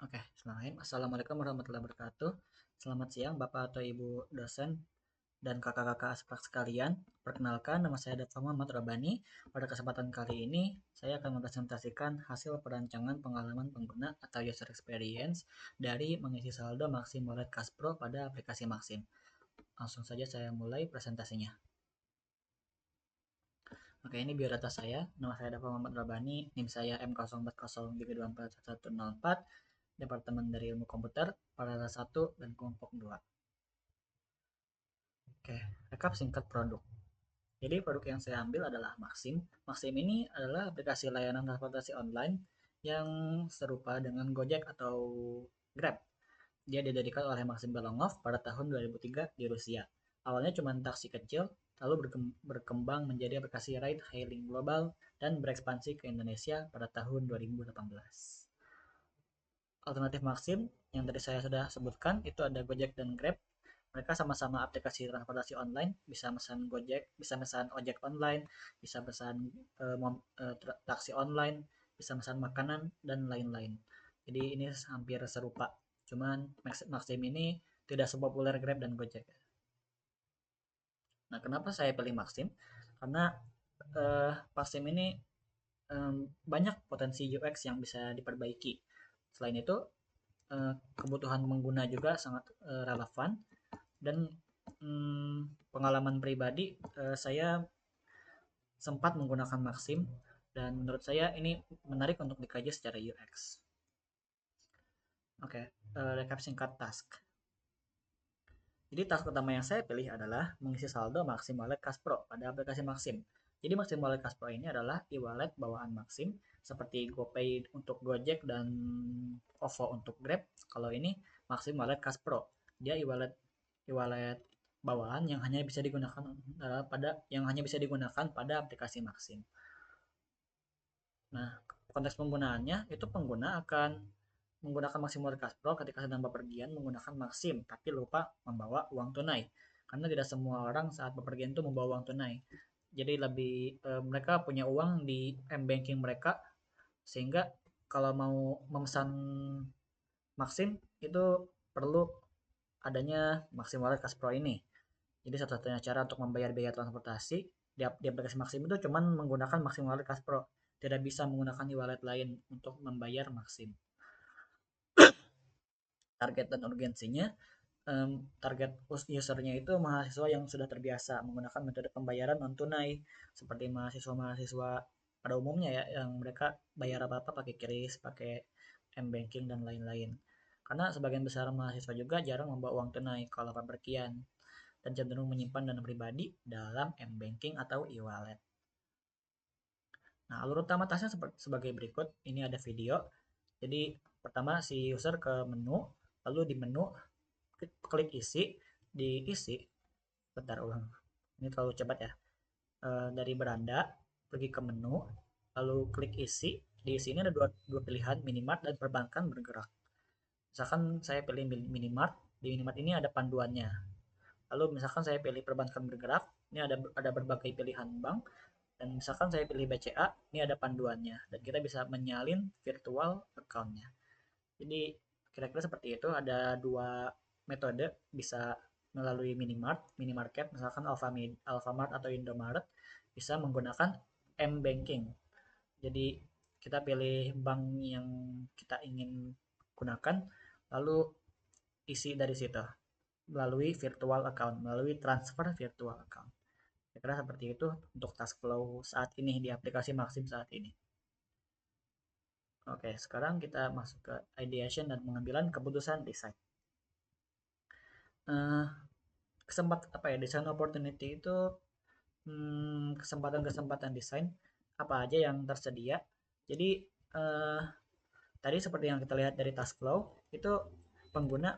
Oke, Bismillahirrahmanirrahim. Assalamualaikum warahmatullahi wabarakatuh. Selamat siang, Bapak atau Ibu dosen dan kakak-kakak aspek sekalian. Perkenalkan, nama saya Dafa Muhammad Rabani. Pada kesempatan kali ini, saya akan mempresentasikan hasil perancangan pengalaman pengguna atau user experience dari mengisi saldo Maxim Wallet Caspro pada aplikasi Maxim. Langsung saja saya mulai presentasinya. Oke, ini biodata saya. Nama saya Dafa Muhammad Rabani, NIM saya M040 3241104. Departemen dari Ilmu Komputer, Paralel 1 dan Kelompok 2. Oke, rekap singkat produk. Jadi produk yang saya ambil adalah Maxim. Maxim ini adalah aplikasi layanan transportasi online yang serupa dengan Gojek atau Grab. Dia didirikan oleh Maxim Belongov pada tahun 2003 di Rusia. Awalnya cuma taksi kecil, lalu berkembang menjadi aplikasi ride hailing global dan berekspansi ke Indonesia pada tahun 2018. Alternatif Maxim yang tadi saya sudah sebutkan itu ada Gojek dan Grab. Mereka sama-sama aplikasi transportasi online, bisa pesan Gojek, bisa pesan ojek online, bisa pesan taksi online, bisa pesan makanan dan lain-lain. Jadi ini hampir serupa. Cuman Maxim ini tidak sepopuler Grab dan Gojek. Nah, kenapa saya pilih Maxim? Karena Maxim ini banyak potensi UX yang bisa diperbaiki. Selain itu, kebutuhan pengguna juga sangat relevan dan pengalaman pribadi saya sempat menggunakan Maxim dan menurut saya ini menarik untuk dikaji secara UX. Oke, recap singkat task. Jadi task utama yang saya pilih adalah mengisi saldo Maxim Wallet Caspro pada aplikasi Maxim. Jadi Maxim Wallet Caspro ini adalah e-wallet bawaan Maxim seperti GoPay untuk Gojek dan OVO untuk Grab. Kalau ini Maxim Wallet Caspro. Dia e-wallet bawaan yang hanya bisa digunakan pada aplikasi Maxim. Nah, konteks penggunaannya itu pengguna akan menggunakan Maxim Wallet Caspro ketika sedang bepergian menggunakan Maxim tapi lupa membawa uang tunai. Karena tidak semua orang saat bepergian itu membawa uang tunai. Jadi mereka punya uang di m-banking mereka sehingga kalau mau memesan Maxim itu perlu adanya Maxim Wallet Caspro ini. Jadi satu-satunya cara untuk membayar biaya transportasi di aplikasi Maxim itu cuma menggunakan Maxim Wallet Caspro. Tidak bisa menggunakan e-wallet lain untuk membayar Maxim. Target dan urgensinya, target usernya itu mahasiswa yang sudah terbiasa menggunakan metode pembayaran non tunai seperti mahasiswa-mahasiswa pada umumnya ya, yang mereka bayar apa-apa pakai QRIS, pakai m-banking dan lain-lain. Karena sebagian besar mahasiswa juga jarang membawa uang tunai kalau bepergian dan cenderung menyimpan dana pribadi dalam m-banking atau e-wallet. Nah, alur utama tasnya sebagai berikut. Ini ada video. Jadi pertama si user ke menu, lalu di menu klik isi, diisi. Bentar ulang. Ini terlalu cepat ya. Dari beranda pergi ke menu, lalu klik isi. Di sini ada dua pilihan, minimart dan perbankan bergerak. Misalkan saya pilih minimart, di minimart ini ada panduannya. Lalu misalkan saya pilih perbankan bergerak, ini ada berbagai pilihan bank. Dan misalkan saya pilih BCA, ini ada panduannya. Dan kita bisa menyalin virtual account-nya. Jadi kira-kira seperti itu. Ada dua metode, bisa melalui minimart, minimarket, misalkan Alfamart atau Indomaret, bisa menggunakan m-banking. Jadi kita pilih bank yang kita ingin gunakan, lalu isi dari situ melalui virtual account, melalui transfer virtual account. Kira-kira seperti itu untuk task flow saat ini di aplikasi Maxim saat ini. Oke, sekarang kita masuk ke ideation dan pengambilan keputusan desain. Uh, desain opportunity itu kesempatan-kesempatan desain apa aja yang tersedia. Jadi tadi seperti yang kita lihat dari task flow itu pengguna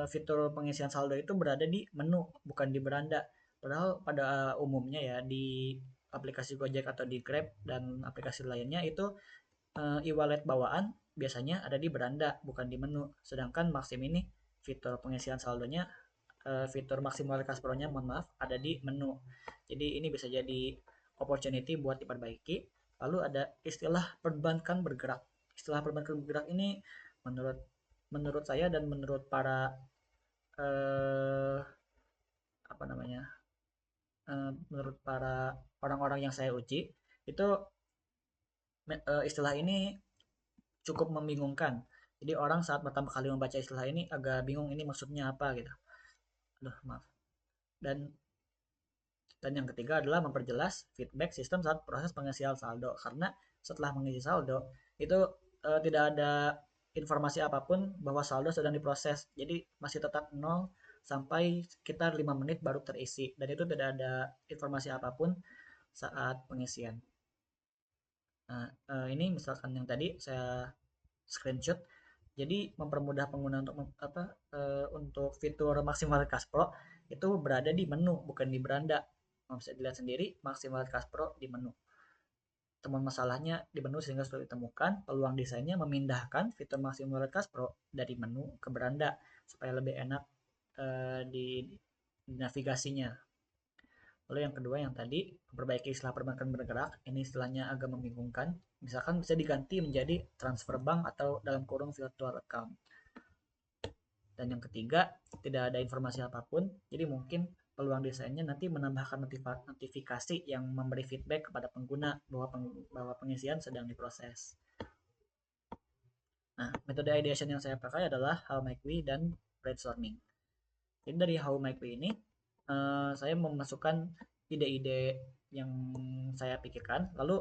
fitur pengisian saldo itu berada di menu bukan di beranda. Padahal pada umumnya ya di aplikasi Gojek atau di Grab dan aplikasi lainnya itu e-wallet bawaan biasanya ada di beranda bukan di menu. Sedangkan Maxim ini fitur pengisian saldonya fitur maksimal Kaspronya mohon maaf ada di menu. Jadi ini bisa jadi opportunity buat diperbaiki. Lalu ada istilah perbankan bergerak. istilah perbankan bergerak ini menurut menurut saya dan menurut para eh, apa namanya menurut para orang-orang yang saya uji itu istilah ini cukup membingungkan. Jadi orang saat pertama kali membaca istilah ini agak bingung ini maksudnya apa gitu. Aduh, maaf. Dan yang ketiga adalah memperjelas feedback sistem saat proses pengisian saldo. Karena setelah mengisi saldo itu tidak ada informasi apapun bahwa saldo sedang diproses. Jadi masih tetap nol sampai sekitar 5 menit baru terisi. Dan itu tidak ada informasi apapun saat pengisian. Nah, ini misalkan yang tadi saya screenshot. Jadi mempermudah pengguna untuk untuk fitur maksimal Cash Pro itu berada di menu bukan di beranda. Bisa dilihat sendiri maksimal Cash Pro di menu. Temuan masalahnya di menu sehingga sulit ditemukan. Peluang desainnya memindahkan fitur maksimal Cash Pro dari menu ke beranda supaya lebih enak di navigasinya. Lalu yang kedua yang tadi, memperbaiki istilah perbankan bergerak, ini istilahnya agak membingungkan. Misalkan bisa diganti menjadi transfer bank atau dalam kurung virtual account. Dan yang ketiga, tidak ada informasi apapun, jadi mungkin peluang desainnya nanti menambahkan notifikasi yang memberi feedback kepada pengguna bahwa pengisian sedang diproses. Nah, metode ideation yang saya pakai adalah How Might We dan brainstorming. Jadi dari How Might We ini, saya memasukkan ide-ide yang saya pikirkan, lalu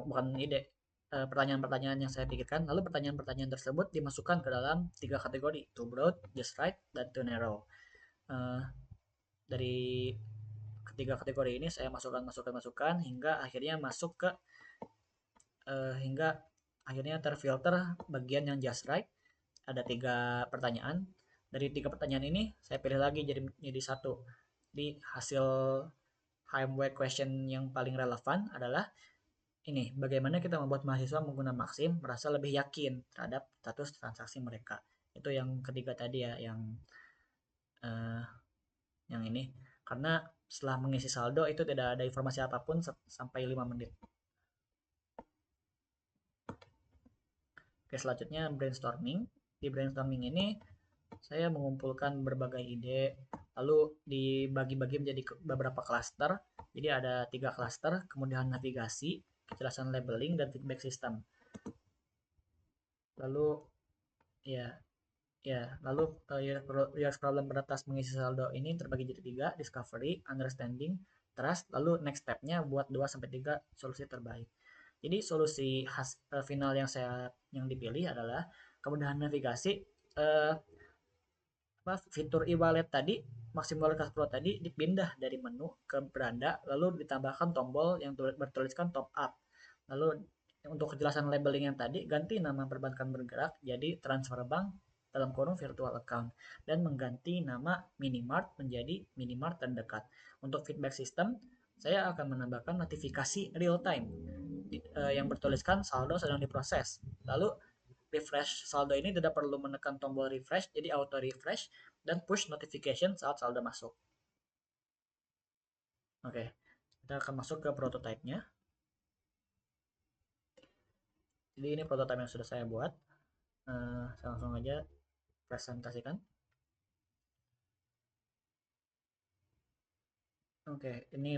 bukan ide, pertanyaan-pertanyaan yang saya pikirkan, lalu pertanyaan-pertanyaan tersebut dimasukkan ke dalam 3 kategori, too broad, just right, dan too narrow. Uh, dari ketiga kategori ini saya masukkan hingga akhirnya masuk ke hingga akhirnya terfilter bagian yang just right. Ada 3 pertanyaan. Dari 3 pertanyaan ini saya pilih lagi jadi satu. Di hasil HMW question yang paling relevan adalah ini, bagaimana kita membuat mahasiswa menggunakan Maxim merasa lebih yakin terhadap status transaksi mereka. Itu yang ketiga tadi ya, uh, yang ini. Karena setelah mengisi saldo itu tidak ada informasi apapun sampai 5 menit. Oke, selanjutnya brainstorming. Di brainstorming ini saya mengumpulkan berbagai ide, lalu dibagi-bagi menjadi beberapa klaster. Jadi ada 3 klaster, kemudian navigasi, kejelasan labeling, dan feedback system. Lalu ya, lalu real problem beratas mengisi saldo ini terbagi jadi 3, discovery, understanding, trust, lalu next step-nya buat 2 sampai 3 solusi terbaik. Jadi solusi final yang dipilih adalah kemudahan navigasi, fitur e-wallet tadi, maksimal Cash Pro tadi dipindah dari menu ke beranda, lalu ditambahkan tombol yang bertuliskan top up. Lalu untuk kejelasan labeling yang tadi, ganti nama perbankan bergerak jadi transfer bank dalam kurung virtual account dan mengganti nama minimart menjadi minimart terdekat. Untuk feedback system, saya akan menambahkan notifikasi real time yang bertuliskan saldo sedang diproses. Lalu refresh saldo ini tidak perlu menekan tombol refresh, jadi auto refresh dan push notification saat saldo masuk. Oke, kita akan masuk ke prototype-nya. Jadi ini prototype yang sudah saya buat. Saya langsung aja presentasikan. Oke, ini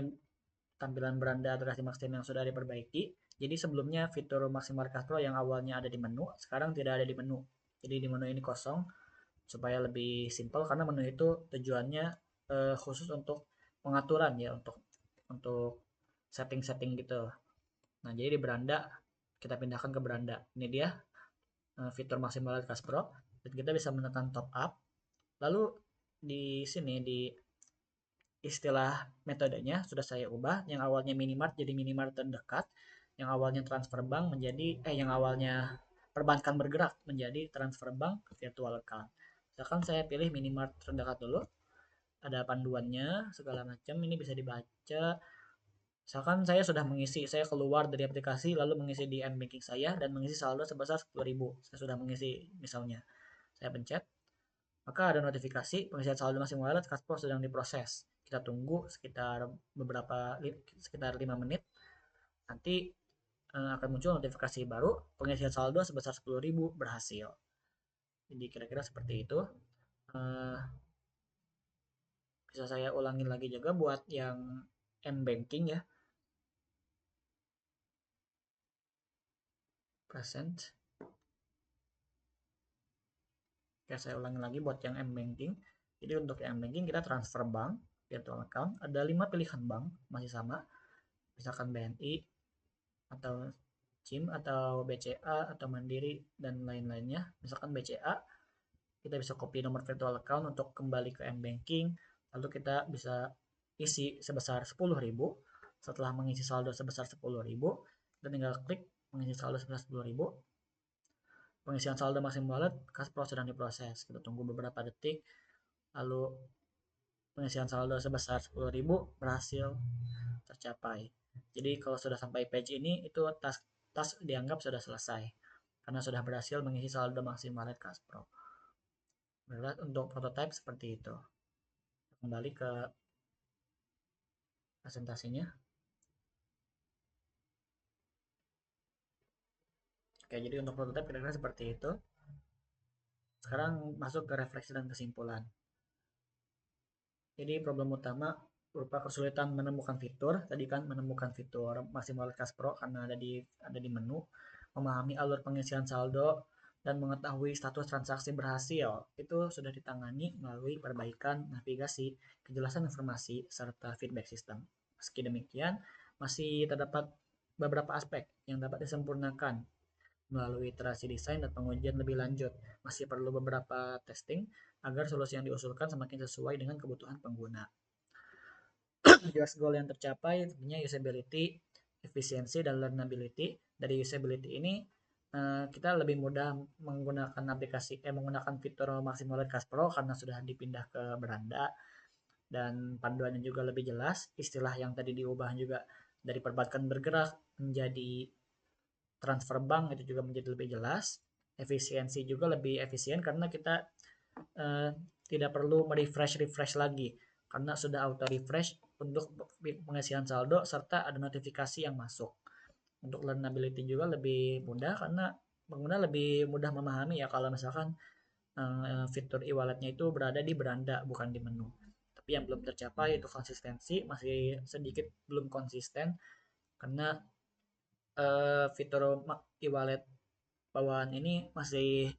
tampilan beranda aplikasi Maxim yang sudah diperbaiki. Jadi sebelumnya fitur Maximal Cash Pro yang awalnya ada di menu, sekarang tidak ada di menu. Jadi di menu ini kosong supaya lebih simpel karena menu itu tujuannya khusus untuk pengaturan ya, untuk setting-setting gitu. Nah, jadi di beranda kita pindahkan ke beranda. Ini dia fitur maksimal Cash Pro dan kita bisa menekan top up. Lalu di sini di istilah metodenya sudah saya ubah, yang awalnya minimart jadi minimart terdekat, yang awalnya transfer bank menjadi yang awalnya perbankan bergerak menjadi transfer bank virtual account. Misalkan saya pilih minimart terdekat dulu, ada panduannya segala macam, ini bisa dibaca. Misalkan saya keluar dari aplikasi lalu mengisi di m-banking saya dan mengisi saldo sebesar 10.000. Saya sudah mengisi misalnya. Saya pencet, maka ada notifikasi pengisian saldo masih wallet Kaspo sedang diproses. Kita tunggu sekitar 5 menit. Nanti akan muncul notifikasi baru pengisian saldo sebesar 10.000 berhasil. Jadi kira-kira seperti itu. Eh, Bisa saya ulangi lagi juga buat yang m-banking ya. Present. Oke, saya ulangi lagi buat yang m-banking. Jadi untuk yang m-banking kita transfer bank, virtual account. Ada 5 pilihan bank, masih sama. Misalkan BNI, atau CIM, atau BCA, atau Mandiri, dan lain-lainnya. Misalkan BCA, kita bisa copy nomor virtual account untuk kembali ke m-banking. Lalu kita bisa isi sebesar 10.000. Setelah mengisi saldo sebesar 10.000, dan tinggal klik mengisi saldo sebesar 10.000. Pengisian saldo maksimum wallet Kasper sedang diproses. Kita tunggu beberapa detik. Lalu pengisian saldo sebesar 10.000 berhasil tercapai. Jadi kalau sudah sampai page ini, itu tas dianggap sudah selesai karena sudah berhasil mengisi saldo maksimum wallet Kasper. Berat untuk prototype seperti itu. Kembali ke presentasinya. Oke, jadi untuk prototype kira-kira seperti itu. Sekarang masuk ke refleksi dan kesimpulan. Jadi problem utama berupa kesulitan menemukan fitur. Tadi kan menemukan fitur maksimal Cash Pro karena ada di menu, memahami alur pengisian saldo dan mengetahui status transaksi berhasil. Itu sudah ditangani melalui perbaikan navigasi, kejelasan informasi serta feedback sistem. Meski demikian, masih terdapat beberapa aspek yang dapat disempurnakan melalui iterasi desain dan pengujian lebih lanjut. Masih perlu beberapa testing agar solusi yang diusulkan semakin sesuai dengan kebutuhan pengguna. Jelas goal yang tercapai tentunya usability, efisiensi, dan learnability. Dari usability ini kita lebih mudah menggunakan menggunakan fitur maksimal Cash Pro karena sudah dipindah ke beranda, dan panduannya juga lebih jelas. Istilah yang tadi diubah juga dari perbankan bergerak menjadi transfer bank itu juga menjadi lebih jelas. Efisiensi juga lebih efisien karena kita eh, tidak perlu refresh lagi karena sudah auto refresh untuk pengisian saldo serta ada notifikasi yang masuk. Untuk learnability juga lebih mudah karena pengguna lebih mudah memahami ya kalau misalkan fitur e-walletnya itu berada di beranda bukan di menu. Tapi yang belum tercapai itu konsistensi, masih sedikit belum konsisten karena fitur e-wallet bawaan ini masih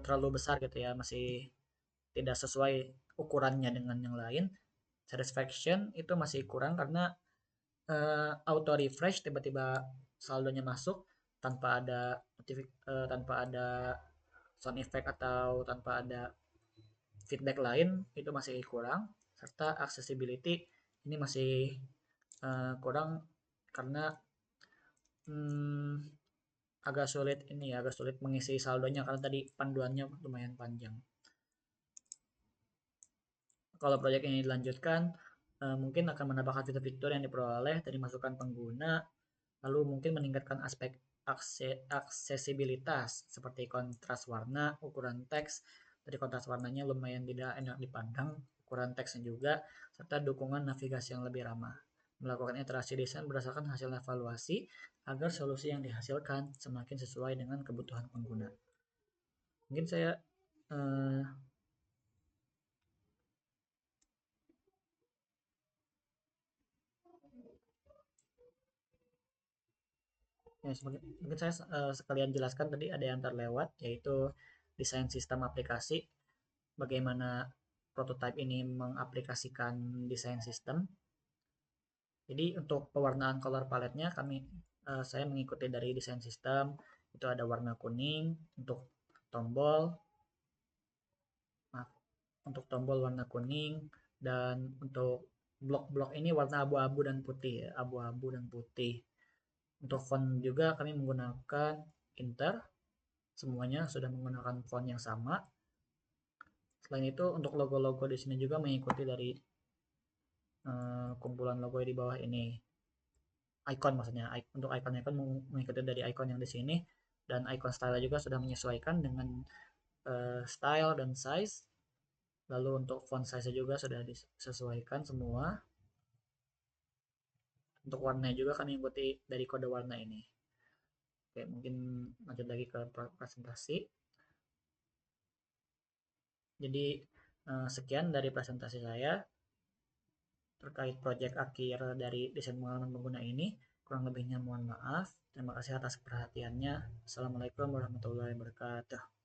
terlalu besar gitu ya, masih tidak sesuai ukurannya dengan yang lain. Satisfaction itu masih kurang karena auto refresh tiba-tiba saldonya masuk tanpa ada tanpa ada sound effect atau tanpa ada feedback lain, itu masih kurang. Serta accessibility ini masih kurang karena hmm, agak sulit mengisi saldonya karena tadi panduannya lumayan panjang. Kalau proyek ini dilanjutkan, mungkin akan menambahkan fitur-fitur yang diperoleh dari masukan pengguna, lalu mungkin meningkatkan aspek aksesibilitas seperti kontras warna, ukuran teks. Dari kontras warnanya lumayan tidak enak dipandang, ukuran teksnya juga, serta dukungan navigasi yang lebih ramah. Melakukan iterasi desain berdasarkan hasil evaluasi agar solusi yang dihasilkan semakin sesuai dengan kebutuhan pengguna. Mungkin saya eh, ya, mungkin saya sekalian jelaskan tadi ada yang terlewat yaitu desain sistem aplikasi, bagaimana prototype ini mengaplikasikan desain sistem. Jadi untuk pewarnaan color palette-nya saya mengikuti dari desain sistem. Itu ada warna kuning untuk tombol, maaf, untuk tombol warna kuning, dan untuk blok-blok ini warna abu-abu dan putih ya, abu-abu dan putih. Untuk font juga kami menggunakan Inter, semuanya sudah menggunakan font yang sama. Selain itu untuk logo-logo di sini juga mengikuti dari kumpulan logo di bawah ini. Icon maksudnya, untuk icon-icon mengikuti dari icon yang di sini, dan icon style juga sudah menyesuaikan dengan style dan size. Lalu untuk font size juga sudah disesuaikan semua. Untuk warnanya juga kan mengikuti dari kode warna ini. Oke, mungkin lanjut lagi ke presentasi. Jadi sekian dari presentasi saya terkait proyek akhir dari desain pengalaman pengguna ini. Kurang lebihnya mohon maaf. Terima kasih atas perhatiannya. Assalamualaikum warahmatullahi wabarakatuh.